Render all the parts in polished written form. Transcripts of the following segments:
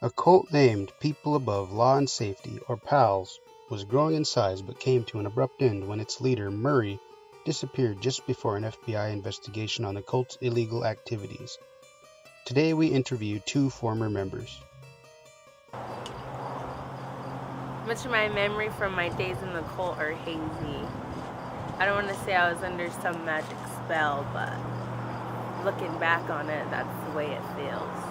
A cult named People Above Law and Safety, or P.A.L.S, was growing in size but came to an abrupt end when its leader, Murray, disappeared just before an FBI investigation on the cult's illegal activities. Today we interview two former members. Much of my memory from my days in the cult are hazy. I don't want to say I was under some magic spell, but looking back on it, that's the way it feels.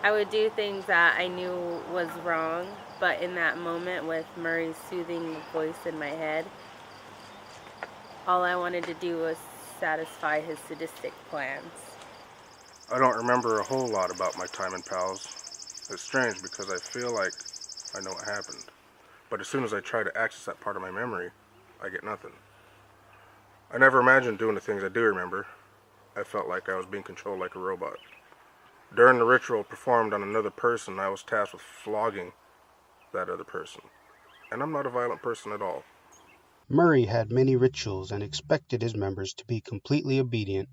I would do things that I knew was wrong, but in that moment with Murray's soothing voice in my head, all I wanted to do was satisfy his sadistic plans. I don't remember a whole lot about my time in P.A.L.S. It's strange because I feel like I know what happened. But as soon as I try to access that part of my memory, I get nothing. I never imagined doing the things I do remember. I felt like I was being controlled like a robot. During the ritual performed on another person, I was tasked with flogging that other person. And I'm not a violent person at all. Murray had many rituals and expected his members to be completely obedient.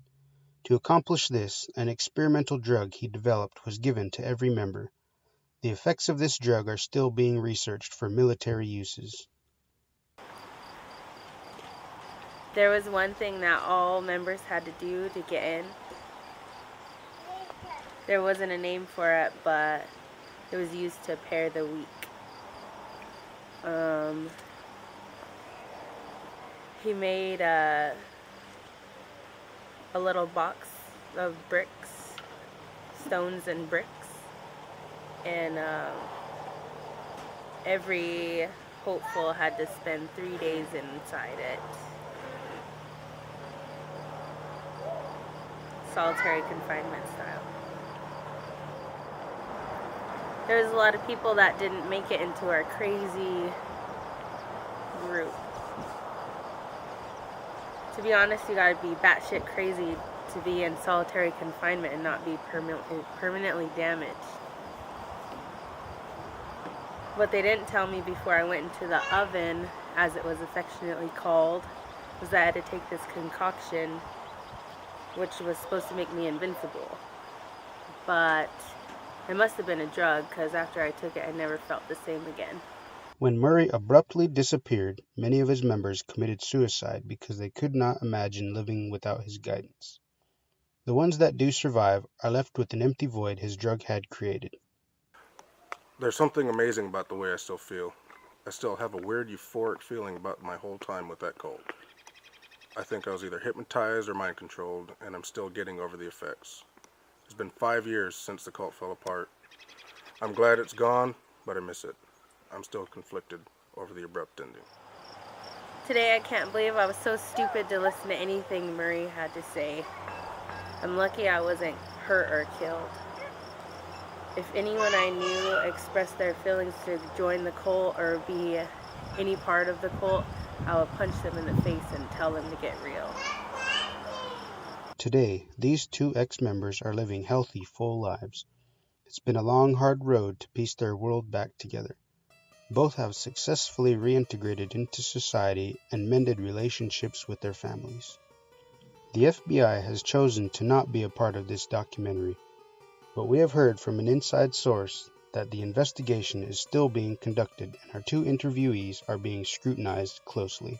To accomplish this, an experimental drug he developed was given to every member. The effects of this drug are still being researched for military uses. There was one thing that all members had to do to get in. There wasn't a name for it, but it was used to pair the weak. He made a little box of bricks, stones and bricks, and every hopeful had to spend 3 days inside it. Solitary confinement style. There was a lot of people that didn't make it into our crazy group. To be honest, you gotta be batshit crazy to be in solitary confinement and not be permanently damaged. What they didn't tell me before I went into the oven, as it was affectionately called, was that I had to take this concoction, which was supposed to make me invincible. But it must have been a drug, because after I took it, I never felt the same again. When Murray abruptly disappeared, many of his members committed suicide because they could not imagine living without his guidance. The ones that do survive are left with an empty void his drug had created. There's something amazing about the way I still feel. I still have a weird euphoric feeling about my whole time with that cult. I think I was either hypnotized or mind controlled, and I'm still getting over the effects. It's been 5 years since the cult fell apart. I'm glad it's gone, but I miss it. I'm still conflicted over the abrupt ending. Today I can't believe I was so stupid to listen to anything Murray had to say. I'm lucky I wasn't hurt or killed. If anyone I knew expressed their feelings to join the cult or be any part of the cult, I would punch them in the face and tell them to get real. Today, these two ex-members are living healthy, full lives. It's been a long, hard road to piece their world back together. Both have successfully reintegrated into society and mended relationships with their families. The FBI has chosen to not be a part of this documentary, but we have heard from an inside source that the investigation is still being conducted and our two interviewees are being scrutinized closely.